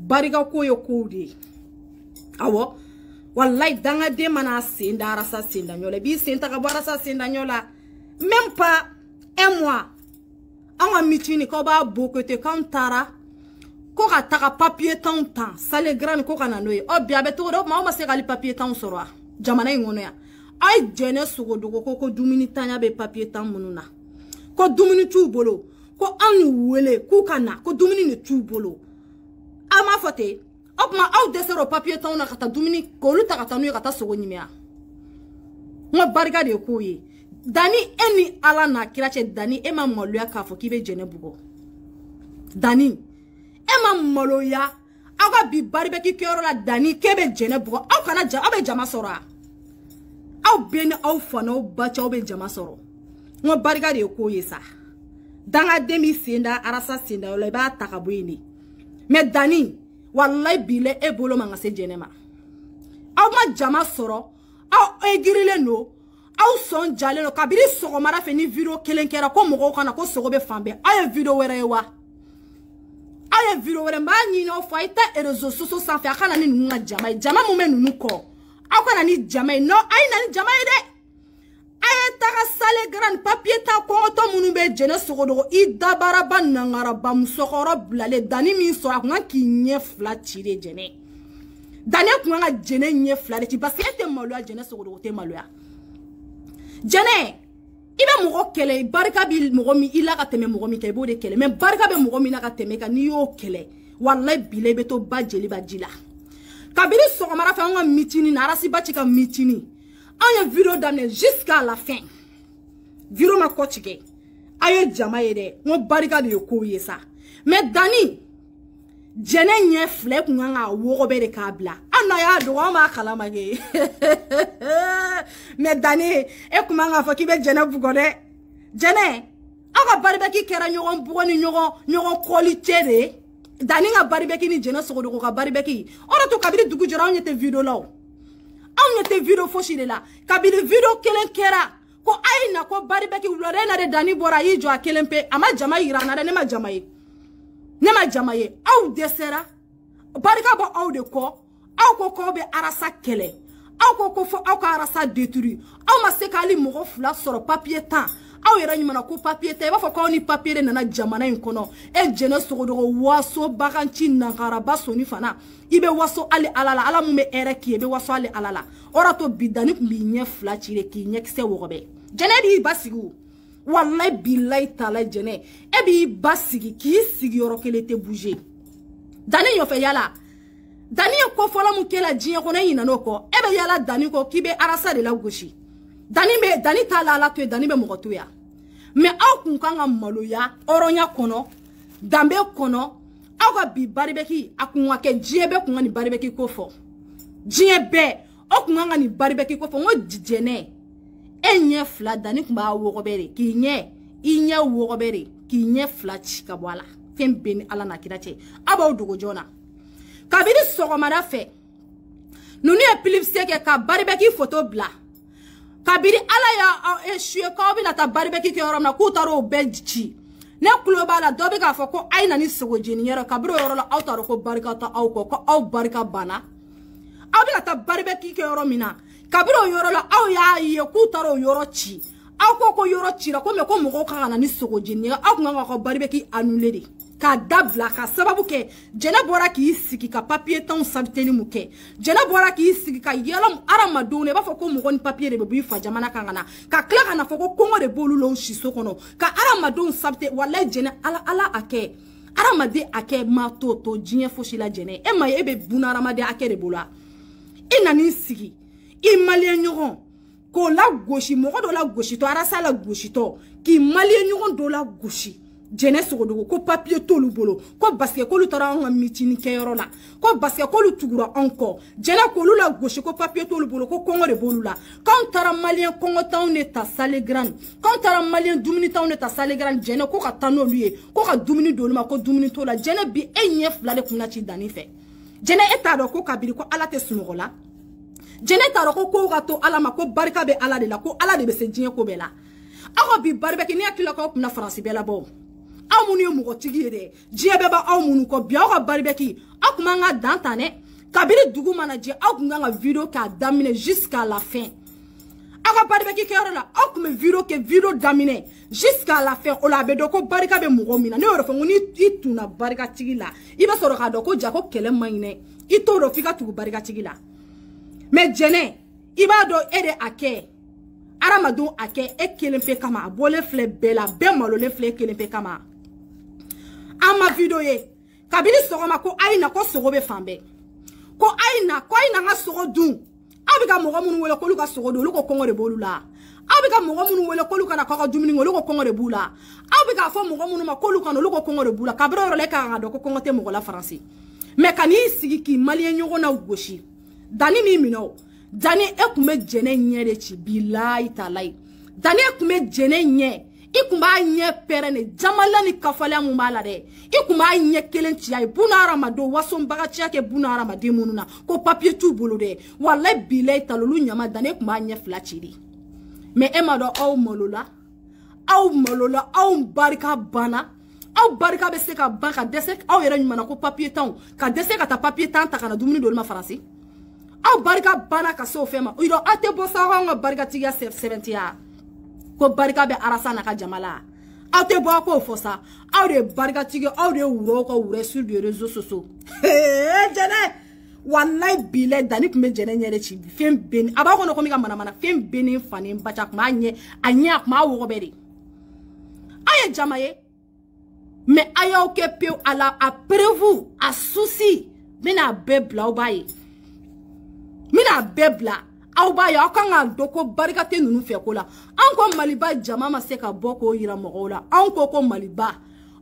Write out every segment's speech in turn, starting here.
barika ko yo ko de awo wallahi danga de mana senda arasa senda nyola bi senta ka barasa senda nyola même pas un mois on mitini ko ba bokote kantara ko ka taka papier tan sale grand ko kana noy o biabe to do ma se gali papier tan soro jamana ngono ya ay jene sugo dugo ko dumini tanya be papier tan mununa ko dumini tu bolo ko anu wele ku kana ko dumini ne tu bolo ama fote op ma aw desero papier tan na kata dumini ko lu taka nu kata sugo nyimia mo barga de ko yi dani eni ala na kirache dani ema moluya ka fo kibe jene bugo dani ema moloya aga bi barbeki kero la dani kebe jene bugo aw kana abe jama sora aw beni aw fano bacha aw be jama soro mo barga de ko yesa danga demi senda arasa senda le ba takabuini me dani wallahi bile e bolo manga se jene ma aw ma jama soro aw egirile no aw son jale no kabiri sogo mara fe ni video kelenkera ko mogo kana ko sogo be fambe ay video were wa ay video were ma ni no faita e rezo soso sa fe akana ni nunga jama mu menunu ko akana ni jama no ay na ni jama de ay taka sale grand papier ta ko to munu be jene sogo do I dabara banangara bam sokoro blale dani min so akuna ki nye flat chire jene dani akuna jene nye flat ti parce que te malo jene sogo do te malo ya jene ibe mogo kele barika bi mogo mi ila ka teme mogo mi kay bo de kele mais barika be mogo mi na ka teme ka ni yo kele wallahi bile be to bajeli bajila kabiri so mara fa nga mitini na rasi bachi ka mitini anya video damne jusqu'à la fin video ma kochike aye jama yede mo barika de ko yesa mais dani jene nye flek nga wogo be de kabla ana ya do ma kala mage mais dani e kuma nga fa kibe jene bugo de jene aga barbeki kera nyogon bugo ni nyogon qualité de dani nga barbeki ni jene sogo do ko barbeki ora to kabiri dugu jora on te video law on te video foshi de la kabiri video kelen kera ko aina ko barbeki ulore na de dani bora yi jo akelempe ama jama yira na de ne ma jama yi nema jamaye aw desera barika bo aw de ko aw ko be arasa kele aw ko fo aw ka arasa détruire aw ma se kali mogo fula soro papier tan aw yera nyimana ko papier te ba fo ko ni papier de nana jamana in kono e jene sogo do waso bakanchi nankara basoni fana ibe waso ali alala ala mu me ere ki be waso ali alala orato bidani kumbi nye fula chire ki nye kse wogobe jene di basigu wallahi billahi taala jene e bi basigi ki sigi yoro kele te bouger dani yo fe yala dani ko fola mu kela jiye ko ne yina no ko e be yala dani ko kibe arasa de la goshi dani taala ala to dani be mo to ya mais aw kun kan ga maloya oronya kono dambe kono aw ga bi baribeki akun wa ke jiye be kun ni baribeki ko fo jiye be o kun ga ni baribeki ko fo ngo jene enye fla dani kumba wogobere ki nye inye wogobere ki nye fla chika bwala fem beni ala na kirache aba odugo jona kabiri sogo mara fe nuni epilepsie ke ka barbeki photo bla kabiri ala ya eshue ka obi na ta barbeki ke orom na kutaro belchi ne kuloba la dobi ka foko aina ni sogo jeni yero kabiro yoro la autaro ko barika ta au ko au barika bana abi na ta barbeki ke oromina kabiro yoro la aw ya ye kutaro yoro chi aw ko yoro chi la ko me ko mogo kana ni sogo jeni aw nga ko barbeki annulé de ka dabla ka sababu ke jena bora ki siki ka papier tan sabteli muke jena bora ki siki ka yelam aramadone ba foko mogo ni papier de be fa jamana kangana ka kla kana foko kongo de bolu lo shiso kono ka aramadone sabte wala jena ala ake aramade ake ma to jinye foshi la jene e ma ebe buna aramade ake de bola ina ni siki I malien nyoron ko la gauche mogo do la gauche to arasa la gauche to ki malien nyoron do la gauche jene sogo do ko papier to lu bolo ko baske ko lu tara on mitini ke yoro la ko baske ko lu tugura encore jene ko lu la gauche ko papier to lu bolo ko kongo de bolu la quand tara malien kongo taw ne ta sale grand quand tara malien dumini taw ne ta sale grand jene ko ka tano lui ko ka dumini do ma ko dumini to la jene bi enye flale kuna chi dani fe jene eta do ko kabiri ko ala te sumogo la jene taro ko gato ala ma ko barika be ala de la ko ala de be se jinye ko be la awo bi barbe ki ni akila ko na France be la bo amuni mo ko tigi de jiye be ba amunu ko bi awo barbe ki akumanga dantane kabiri dugu manager akumanga vidéo ka damine jusqu'à la fin aka barbecue kero la akume vidéo damine jusqu'à la fin o la be do ko barika be mugo mina ne yoro fo ngoni ituna barika tigila iba soro ka do ko jako kele mayne itoro fika tugu barika tigila mais jene iba do ede ake aramadon ake e kelen pe kama bole fle bela be malole fle kelen pe kama ama vidéo ye kabiri sogoma ko aina ko sogo be fambe ko aina nga sogo dun abika mogo munu wele ko luka sogo do luko kongo de bolula abika mogo munu wele ko luka na kaka dumini ngolo ko kongo de bula abika fo mogo munu ma ko luka no luko kongo de bula kabiro le ka nga do ko kongo te mogo la France mais kani sigi ki malien nyogo na goshi dani mi mino dani ekume jene nyere chi billahi talai dani ekume jene nye ikumba nye perene jamala ni kafala mu mala de ikumba nye kelen ci ay bunara mado waso mbaga ci ake bunara madi mununa ko papier tu bolo de wala bilay talulu nyama dane ikumba nye flachiri mais emado aw molola aw barika bana aw barika be se ka banka dese aw yere nyama ko papier tan ka dese ka ta papier tan ta kana dumuni do ma faransi aw barika bana ka so fema ido ate bo sa nga barika tiga 70 ya ko barika be arasa na ka jamala aw te bo ko fosa aw de barika tige aw de wuro ko wure sur les réseaux sociaux jene wallahi bile dani kume jene nyere chi fem beni aba ko no ko mi ka mana fem beni fani mbacha kuma anya kuma wo beri aye jamaye mais aya o ke pe ala après vous a souci mina bebla o baye mina bebla aw ba ya kanga doko barika te nunu fe ko la anko maliba jama ma se ka boko yira mogo la anko ko maliba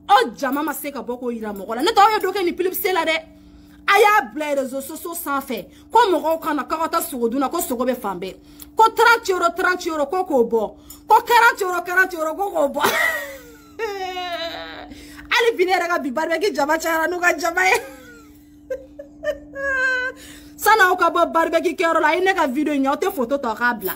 o jama ma se ka boko yira mogo la ne taw ya doke ni pilipse la de aya bla réseaux sociaux sans fait ko mogo kana kakata sugoduna ko sogo be fambe ko 30 euro ko bo ko 40 euro ko bo ali binera ga bi barbeki jama chara nuga jama sana o ka bo barbecue kero la ine ka video nya o te photo to kabla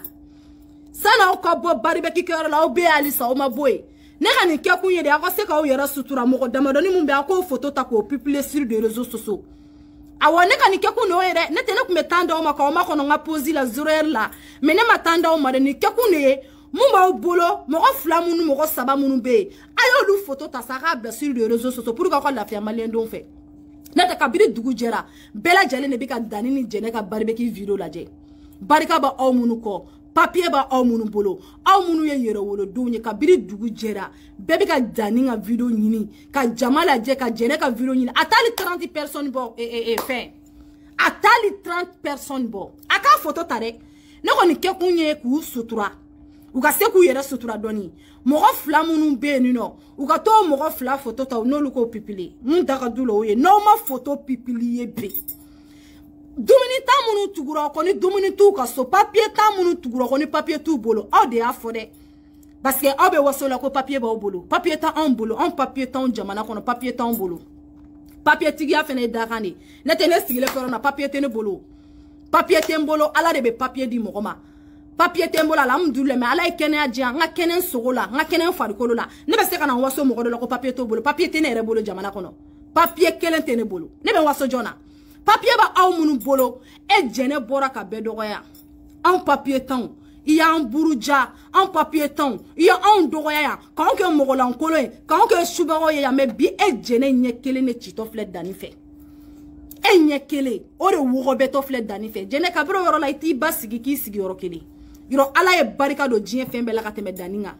sana o ka bo barbecue kero la o be alisa o maboy ne ka ni ke kunye de akose ka o yera sutura mo ko damado ni mumbe ako photo ta ko publier sur les réseaux sociaux awone ka ni ke kunye o yere ne tene ku metanda o maka o mako no nga posi la 0 la me ne matanda o mare ni ke kunye mumba o bolo mo ko flamunu mo ko saba munu be ayo lu photo ta sa kabla sur les réseaux sociaux pour ka ko la fia malien don fait nata kabiri dugu jera bela jale ne bika dani ni jene ka barbecue video laje barika ba aw munu ko papier ba aw munu bolo aw munu ye yere wolo donye kabiri dugu jera bebe ka dani nga video nyini ka jamala je ka jene ka video nyini atali 30 personnes bo fin atali 30 personnes bo aka photo tare ne ko ni ke kunye ku sutura uka se ku yere sutura doni mogo fla munu be ni no uka to mogo fla photo ta no luko pipili mun daga dulo ye no ma photo pipili ye be dumuni ta munu tugura ko ni dumuni tu ka so papier ta munu tugura ko ni papier tu bolo aw de afode parce que aw be wasola ko papier ba bolo papier ta en bolo en papier ta en jamana ko no papier ta en bolo papier tigia fene dagani ne tene sigile ko na papier tene bolo papier tembolo ala de be papier di mogoma papier tembola alhamdulillah mais ala ikene adia nga kenen sogola nga kenen farikolo la ne be se kana waso mogodo la ko papier to bolo papier tene re bolo jamana kono papier kelen tene bolo ne be waso jona papier ba aw munu bolo e jene bora ka be dogoya en papier tan iya en buruja en papier tan iya en dogoya ya ka on ke mogola en kolo ka on ke subaro ya me bi e jene nye kelen ne chito flet dani fe e nye kele o re wo be to flet dani fe jene ka bro yoro la iti basigi ki sigi yoro kele yoro ala ye barika do jien fembe la ka teme daninga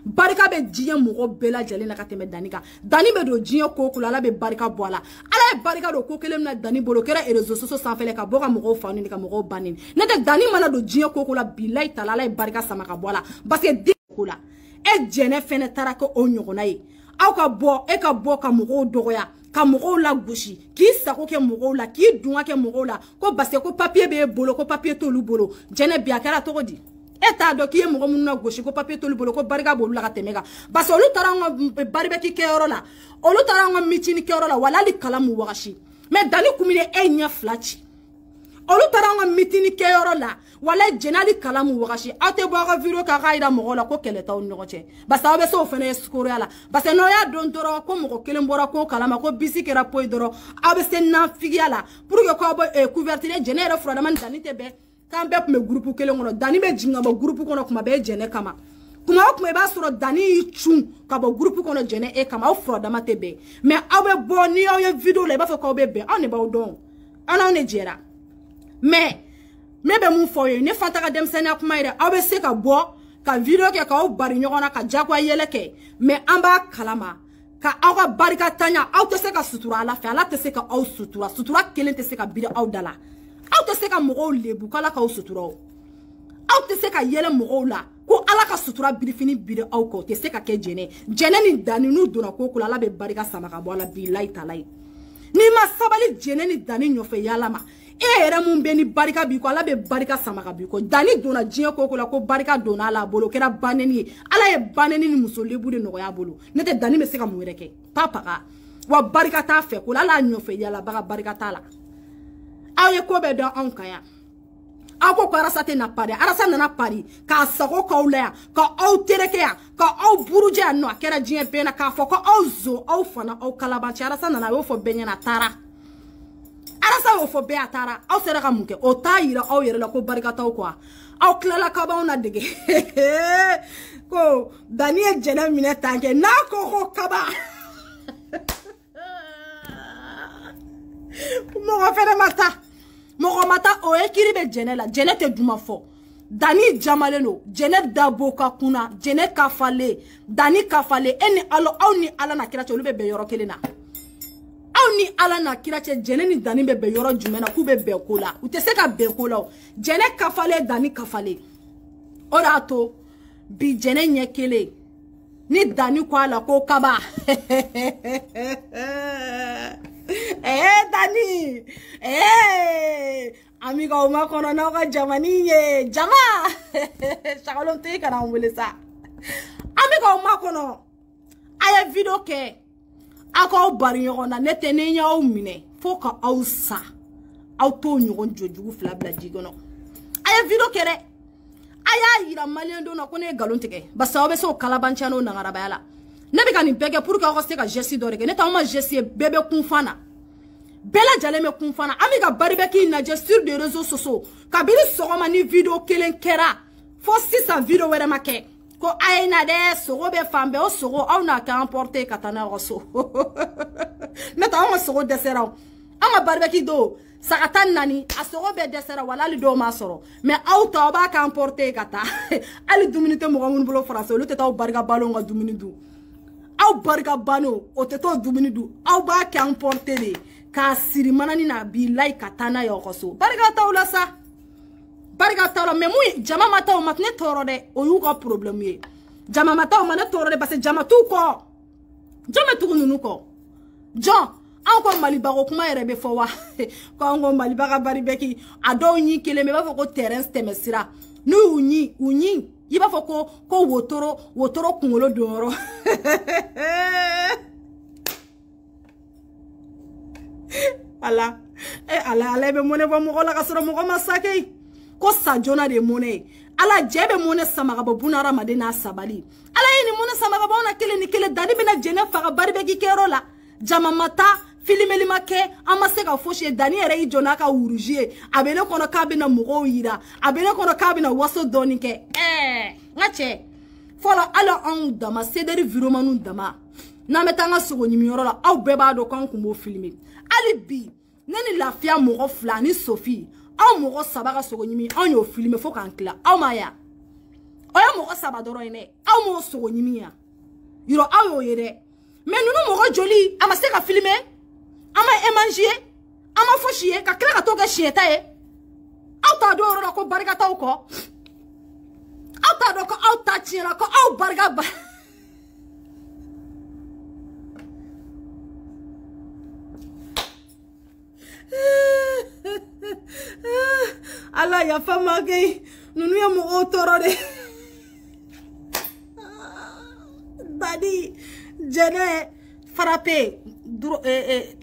barika be jien mogo bela jale la ka teme daninga dani be do jien kokula ala be barika boala ala ye barika do kokele na dani bolo kera réseaux sociaux sans fele ka boga mogo fanu ni ka mogo banini nete dani mana do jien kokula bilay tala ala ye barika sama ka boala parce que di kokula e jene fene tarako o nyogona ye aw ka bo e ka bo ka mogo dogoya ka mogo la goshi ki sako ke mogo la ki dunga ke mogo la ko basse ko papier be bolo ko papier to lu bolo jene biakara to di eta do ki mogo munna goshi ko papier to lu bolo ko barika bolu la ka temega basse olu taranga barbecue ke oro la olu taranga mitini ke oro la wala li kalamu wagashi mais dani kumine e nya flachi olu taranga mitini ke yoro la wala jenali kalamu wagashi ate boga video ka gaida mogola ko keleta on ngoche basa be so fene skuru ala basa no ya don doro ko mo ko kelembora ko kalama ko bisiki rapoy doro abe sen na figiala pour que ko couverture jenere froda man danite be kambe me groupe kele ngono dani be jinga bo groupe kono kuma be jene kama kuma ba soro dani chun ka bo groupe kono jene e kama o froda mate be mais abe bo ni o ye video le ba fa ko be on ne ba don ana on e jera mais be mun foye ne fantaka dem sene kuma ire abe se ka bo ka video ke ka o bari nyogona ka jakwa yeleke mais amba kalama ka awa barika tanya aw te se ka sutura ala fe ala te se ka aw sutura kelen te se ka biri aw dala aw te se ka mogo lebu kala ka aw sutura aw te se ka yele mogo la ko ala ka sutura birifini biri aw ko te se ka ke jene ni dani nu dona ko kula ala be barika sama ka bo ala billahi talai ni ma sabali jene ni dani nyofe yala ma ere mun be ni barika bi ko ala be barika sama ka bi ko dani dona jiye ko kula ko barika dona ala bolo kera baneni ala ye baneni ni muso lebu de no ya bolo ne te dani me se ka mu reke papa wa barika ta fe ko ala nyofe yala baga barika ta la aye ko be don an kaya ako ko arasa te na pari arasa na pari ka sago ka ulea ka au tereke ya ka au buruje no akera jiye be na ka fo ko au zo au fana au kalabachi arasa na yo fo benya na tara arasa yo fo be atara au sera ka munke o tayira au yere la ko barika taw kwa au klela ka ba ona dege ko Daniel jena mine tanke na ko kaba Mogo mata o ekiri be jene la jene te duma fo Dani jamaleno jene dabo ka kuna jene kafale Dani kafale eni alo au ni ala na kirache olu be yoro kelena au ni ala na kirache jene ni Dani be yoro jumena ku be kola u te se ka be kola jene kafale Dani kafale ora to bi jene nyekele ni Dani kwa la ko kaba Dani amiga uma kono na ka jamani ye jama shakalon te kana umwele sa amiga uma kono aya video ke ako bari yona nete ne nya o mine foka ausa auto nyon jojugu flabla jigono aya video kere aya yira malien do na ko ne galon teke basa obe so kalabanchano na ngarabayala ne be ka ni bege pour que o se ka gesti do reke ne ta ma gesti bebe kunfana Bella jaleme kunfana amiga baribeki na gesture de réseaux sociaux kabiri sogoma ni video kelen kera fo 600 video were make ko aina de sogo be fambe o sogo au na ka emporter katana roso meta on sogo desera anga baribeki do sakatan nani a sogo be desera wala li do ma soro mais au ta ba ka emporter kata ali duminité mo ngun bulo français lu teta barga balo nga dumini du au barga bano o teto dumini du au ba ka emporter de ka siri manani na bilai katana ya okoso barika taula sa barika taula mais mu jama mata o matne toro de o yu ko problem ye jama mata o matne toro de parce jama tu ko jama tu nunu ko John anko maliba ko kuma erebe fo wa ko anko maliba ka bari beki ado nyi kele me ba fo ko terrain stemesira nu unyi iba fo ko wotoro kungolo doro ala ala be mone bo mo la kasoro mo masake ko sa jona de mone ala jebe mone sama ga buna ramade na sabali ala yini mone sama ga bona kele ni kele dadi bena jene faga bari be ki kero la jama mata filimeli make amase ga foshe dani ere i jona ka urujie abele kono ka bena mo yira abele kono ka bena waso donike ngache fola ala on dama sederi viromanu dama na metanga sogo nyimioro la au beba do kan kumo filmer ali bi nani lafia mogo flani Sophie au mogo sabaga sogo nyimi on yo filmer fo kan kla au maya oya mogo sabadoro ene au mogo sogo nyimi ya yiro au yo yere mais nunu mogo joli ama se ka filmer ama émanger ama fo chier ka kla ka to ka chier ta e au ta do ro ko barika ta ko au ta do ko au ta tiera ko au barika ba ala ya fama gay nunu ya mo otoro de badi jene frappé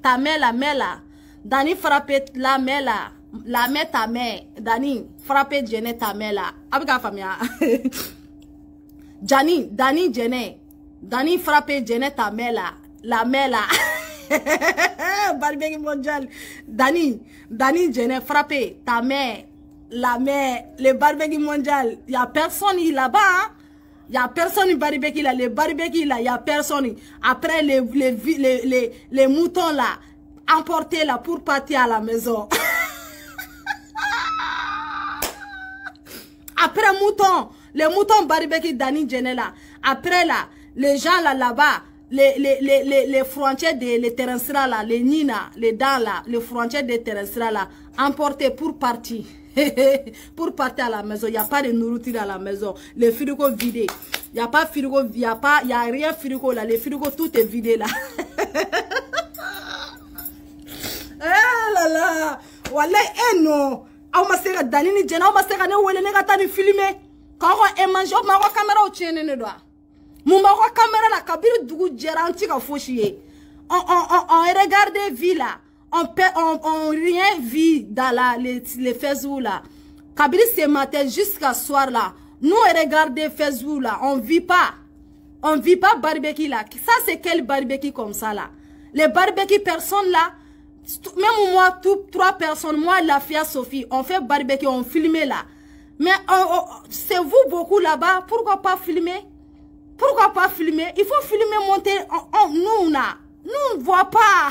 ta mela Dani frappé la mela la mère ta mère, Dani, frappez Djené ta mère là. Abika famia. Dani Djené. Dani frappez Djené ta mère là. La mère là. Barbecue mondial. Dani Djené frappez ta mère. La mère. Le barbecue mondial. Il n'y a personne là-bas. Hein? Il n'y a personne barbecue là. Le barbecue là, il n'y a personne. Après les moutons là, emportés là pour partir à la maison. Après les moutons barbecue Dani Djené là. Après là, les gens là-bas, les frontières des terrestres là, les nina, les dents là, les frontières des terrestres là, emportés pour partir. Pour partir à la maison. Il n'y a pas de nourriture à la maison. Les frigos vidés. Il n'y a pas de frigo, il n'y a rien frigo là. Les frigos, tout est vidé là. Eh là là. Wallah, eh non. Aw ma se ka Dani ni Djené, aw ma se ka ne wele ne ka taa ni filmer. Ka ko e manger o ma ko caméra o tienne ne do. Mun ba ko caméra la kabiri dugu jɛra an ti ka fosi ye. On regarde vie là. On rien vit dans les Facebook là. Kabiri ce matin jusqu'à soir là. Nous regardons Facebook là. On vit pas barbecue là. Ça c'est quel barbecue comme ça là? Les barbecue personnes là. Même moi, trois personnes, moi, la fille Sophie, on fait barbecue, on filme là. Mais c'est vous beaucoup là-bas, pourquoi pas filmer? Pourquoi pas filmer? Il faut filmer, monter. Nous, là, nous, on ne voit pas.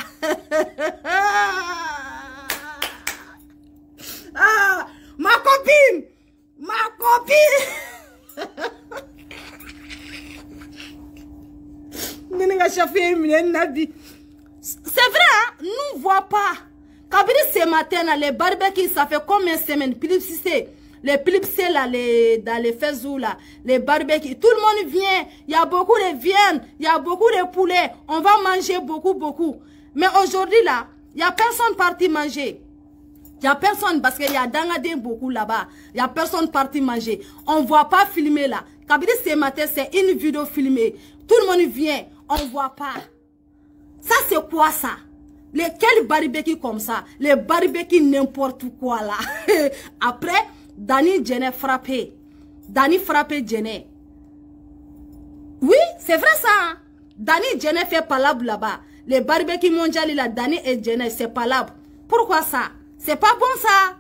Ah, ma copine! C'est vrai, hein? Nous ne voyons pas. Kabiri ce matin, là, les barbecues, ça fait combien de semaines? Les pilipsés, là, dans les Facebook, là, les barbecues, tout le monde vient. Il y a beaucoup de viande, il y a beaucoup de poulet. On va manger beaucoup. Mais aujourd'hui, là, il n'y a personne parti manger. Il n'y a personne, parce qu'il y a Dangadin beaucoup là-bas. Il n'y a personne parti manger. On ne voit pas filmer, là. Kabiri ce matin, c'est une vidéo filmée. Tout le monde vient, on ne voit pas. Ça, c'est quoi ça? Quel barbecue comme ça? Les barbecues n'importe quoi là. Après, Dani Djené frappé. Dani frappé Djené. Oui, c'est vrai ça. Hein? Dani Djené fait palabre là-bas. Les barbecues mondiales là, Dani et Djené, c'est palabre. Pourquoi ça? C'est pas bon ça.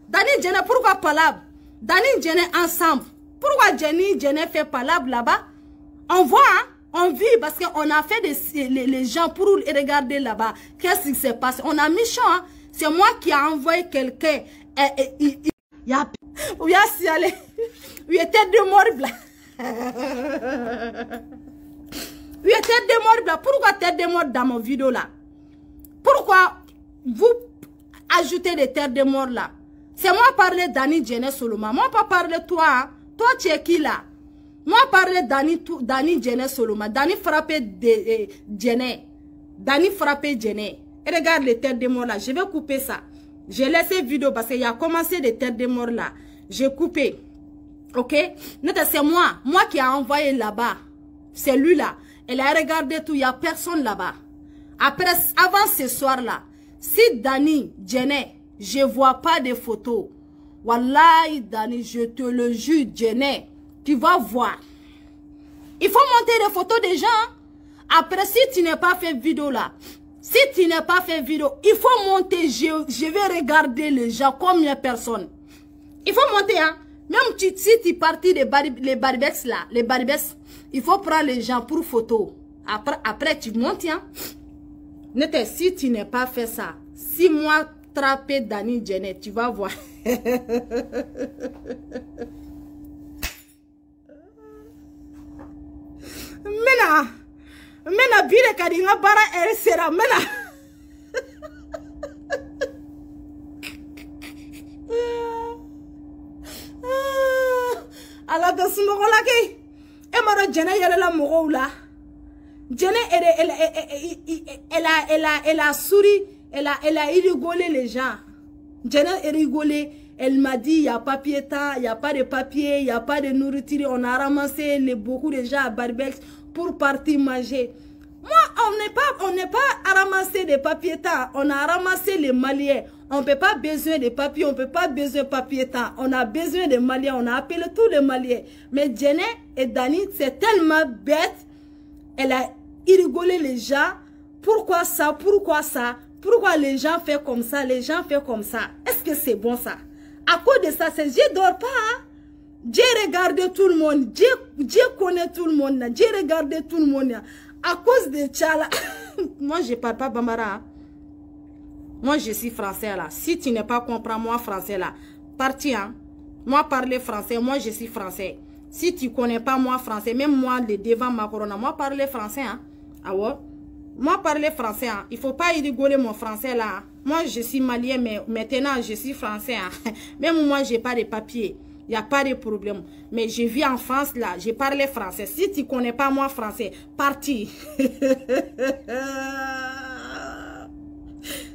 Dani Djené, pourquoi palabre? Dani Djené ensemble. Pourquoi Dani Djené fait palabre là-bas? On voit, hein? On vit parce qu'on a fait les gens pour regarder là-bas. Qu'est-ce qui s'est passé? On a mis chaud. Hein? C'est moi qui ai envoyé quelqu'un. Il y a sialé. Il était de mort blanc. Il était de mort blanc. Pourquoi tête de mort dans mon vidéo là? Pourquoi vous ajoutez des têtes de mort là? C'est moi parler Dani Djené Soloma. Moi pas parler toi. Hein? Toi tu es qui là? Moi, parler Dani Djené Soloma. Dani frappé Djené. Dani frappé Djené. Et regarde les têtes de mort là. Je vais couper ça. J'ai laissé vidéo parce qu'il y a commencé des têtes de mort là. J'ai coupé. Ok? C'est moi. Moi qui a envoyé là-bas. C'est lui là. Elle a regardé tout. Il n'y a personne là-bas. Après, avant ce soir là. Si Dani Djené, je ne vois pas de photos. Wallahi Dani, je te le jure Djené. Tu vas voir. Il faut monter des photos des gens. Après, si tu n'as pas fait vidéo là, si tu n'as pas fait vidéo, il faut monter. Je vais regarder les gens, combien de personnes. Il faut monter, hein. Même si tu partis les barbex là, les barbex, il faut prendre les gens pour photo. Après tu montes, hein. Si tu n'as pas fait ça, si moi trapper Dani Djené, tu vas voir. Mena bire kadi nga bara sera mena. Ala da sumo la ke. E mara Djené yele la mogo la. Djené elle a souri, elle a rigolé les gens. Djené a rigolé. Elle m'a dit, il n'y a pas il n'y a pas de papier, il n'y a pas de nourriture. On a ramassé beaucoup de gens à Barbex pour partir manger. on n'est pas à ramasser des papiers temps. On a ramassé les Maliens. On ne peut pas besoin de papiers, on ne peut pas besoin de papiers temps. On a besoin des Maliens, on a appelé tous les Maliens. Mais Djené et Dani, c'est tellement bête. Elle a rigolé les gens. Pourquoi ça? Pourquoi ça? Pourquoi les gens font comme ça? Les gens font comme ça. Est-ce que c'est bon ça? À cause de ça, c'est je dors pas. Hein? Dieu regarde tout le monde. Dieu connaît tout le monde. Dieu regarde tout le monde. À cause de Tchala. Moi, je ne parle pas Bambara. Hein? Moi, je suis français là. Si tu n'es pas comprends moi français là, parti hein. Moi, parler français, moi, je suis français. Si tu ne connais pas moi français, même moi, le devant ma corona, moi, parler français. Hein? Ah ouais? Moi, parler français. Hein? Il ne faut pas y rigoler mon français là. Moi, je suis malien, mais maintenant, je suis français. Hein? Même moi, je n'ai pas de papier. Il n'y a pas de problème. Mais je vis en France là. Je parle français. Si tu ne connais pas moi français, parti.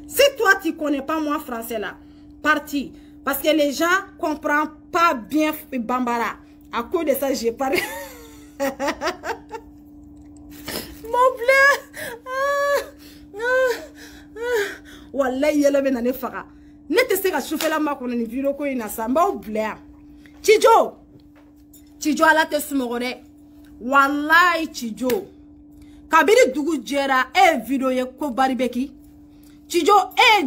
Si toi, tu ne connais pas moi français là, parti. Parce que les gens ne comprennent pas bien Bambara. À cause de ça, je parle. Mon bleu. Wallahi, yele benane fara. Ne te se ka chauffer la makona ni vidéo ko ina samba au bleu. Tidjo ala te sumogore. Wallahi Tidjo. Kabiri dugu jera video ye ko baribeki. Tidjo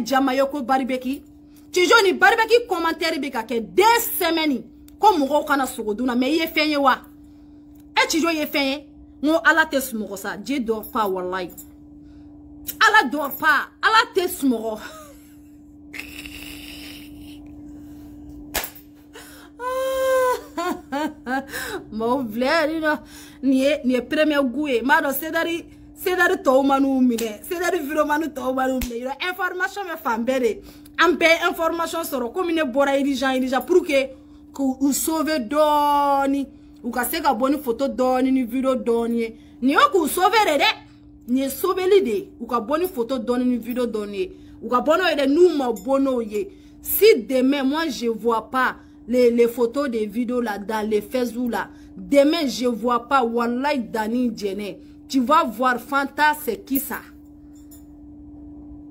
jama yo ko baribeki. Tidjo ni baribeki commentaire bi ka ke 2 semaines. Ko mugo kana sogoduna me ye fenye wa. Tidjo ye fenye. Ngo ala te sumogo sa. Dieu dort pas wallahi. Allah dort pas. Allah te sumogo. Mon blé, ni est premier goût. Mado, c'est dari toumanu mine. C'est dari viromanu toumanu mine. Information me fambere. Ampe information soro. Comme une bora irija pour que vous sauve doni. Ou ka se ka boni photo doni ni video doni. Ni o ku sauve rede. Ni sauve l'idée. Ou ka boni photo doni ni video doni. Ou ka bono ede nous ma bono ye. Si demain moi je vois pas les photos des vidéos là dans les Facebook là, demain je vois pas Wallahi Dani Djené, tu vas voir Fanta c'est qui ça?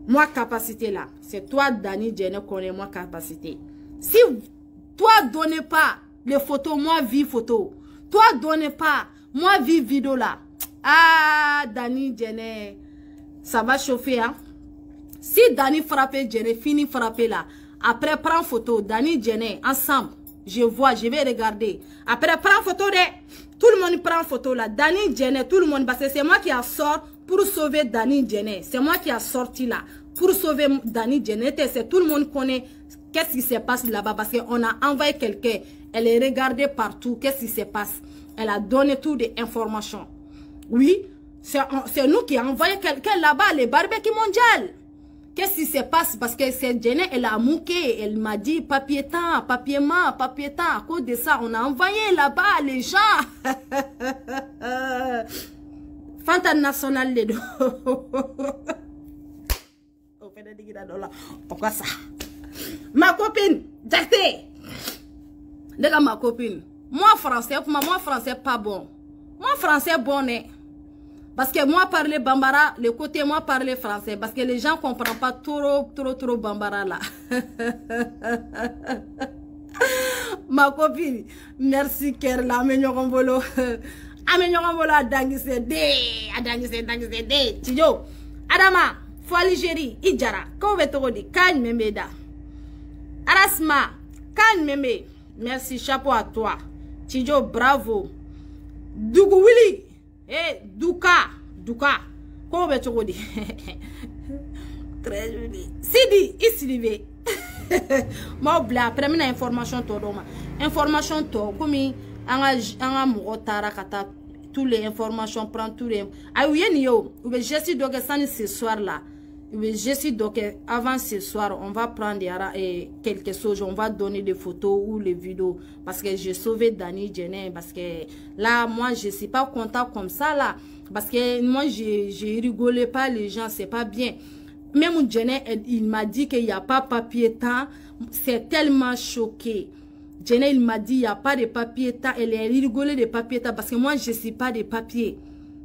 Moi capacité là, c'est toi Dani Djené connais moi capacité. Si toi donnez pas les photos, moi vie photo. Toi donnez pas, moi vie vidéo là. Ah Dani Djené, ça va chauffer hein. Si Dani frappe Djené, fini frapper là. Après, prends photo, Dani Djené, ensemble. Je vois, je vais regarder. Après, prends photo de... Tout le monde prend photo là. Dani Djené, tout le monde. Parce que c'est moi qui a sorti pour sauver Dani Djené. C'est moi qui a sorti là. Pour sauver Dani Djené. Tout le monde connaît qu'est-ce qui se passe là-bas. Parce qu'on a envoyé quelqu'un. Elle est regardée partout. Qu'est-ce qui se passe? Elle a donné toutes les informations. Oui, c'est nous qui avons envoyé quelqu'un là-bas. Les barbecues mondiales. Qu'est-ce qui se passe? Parce que cette Djené, elle a mouqué. Elle m'a dit papier temps, papier temps. À cause de ça, on a envoyé là-bas les gens. Fanta national les deux. Pourquoi ça? Ma copine, Jacté. Déjà ma copine. Moi français pas bon. Moi français bon né. Parce que moi parler Bambara, le côté moi parler français. Parce que les gens ne comprennent pas trop Bambara là. Ma copine, merci Kerla, amenyorambolo. Amenyorambolo adangise de. Tidjo, Adama, faut Algérie, Idjara, Kovetodi, Kagne Memeda. Arasma, Kagne Meme. Merci, chapeau à toi. Tidjo, bravo. Dougou Willy. Douka. Comment tu dis? Très joli. Sidi, ici, ma bla, première information, information, comme un moutara, kata, toutes les informations, prend tous les. Ah oui, je suis donc ce soir là. Je suis donc avant ce soir, on va prendre quelque chose, on va donner des photos ou les vidéos. Parce que j'ai sauvé Dani Djené. Parce que là, moi, je ne suis pas content comme ça là. Parce que moi, je rigolais pas les gens, c'est pas bien. Même Djené, il m'a dit qu'il n'y a pas papier temps. C'est tellement choqué. Djené, il m'a dit il n'y a pas de papier temps. Elle est rigolée de papier temps. Parce que moi, je ne suis pas de papier.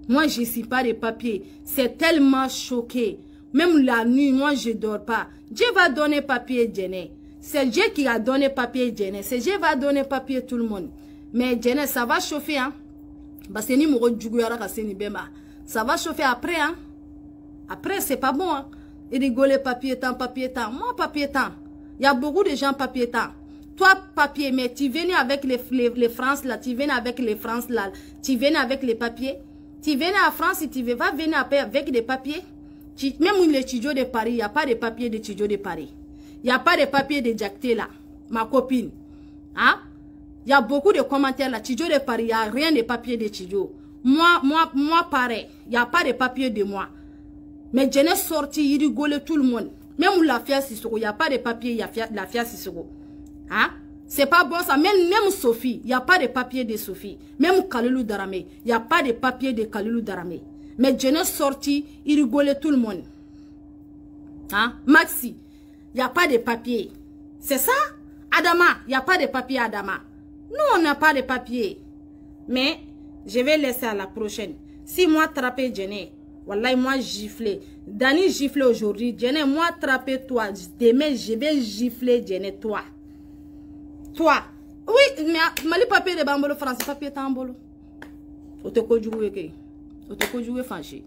Moi, je ne suis pas de papier. C'est tellement choqué. Même la nuit, moi, je ne dors pas. Dieu va donner papier, Djene. C'est Dieu qui a donné papier, Djene. C'est Dieu qui va donner papier tout le monde. Mais Djene, ça va chauffer, hein. Parce que ça va chauffer après, hein. Après, c'est pas bon, hein. Et rigoler papier temps. Moi, papier temps. Il y a beaucoup de gens papier temps. Toi, papier, mais tu venais avec les France, là. Tu venais avec les France, là. Tu venais avec les papiers. Tu venais à France et tu vas venir avec des papiers. Même les studios de Paris, il n'y a pas de papiers de studios de Paris. Il n'y a pas de papiers de Jacté là, ma copine. Hein? Il y a beaucoup de commentaires là. Studio de Paris, il n'y a rien de papiers de studio. Moi, pareil. Il n'y a pas de papiers de moi. Mais je n'ai sorti, il rigole tout le monde. Même la Fia Sissoko, il n'y a pas de papiers, il y a la Fia Sissoko. Hein? C'est pas bon ça. Même Sophie, il n'y a pas de papier de Sophie. Même Kalilou Daramé, il n'y a pas de papier de Kalilou Daramé. Mais je n'ai sorti, il rigolait tout le monde. Hein? Maxi, il n'y a pas de papier. C'est ça? Adama, il n'y a pas de papier Adama. Nous, on n'a pas de papier. Mais, je vais laisser à la prochaine. Si moi, attraper Djene, wallahi, moi, gifler. Dani gifler aujourd'hui. Djene, moi, attraper toi. Demain, je vais gifler Djene, toi. Toi. Oui, mais mali papier de bambolo français, papier tambolo. O te ko jouer ke. O te ko jouer fanché.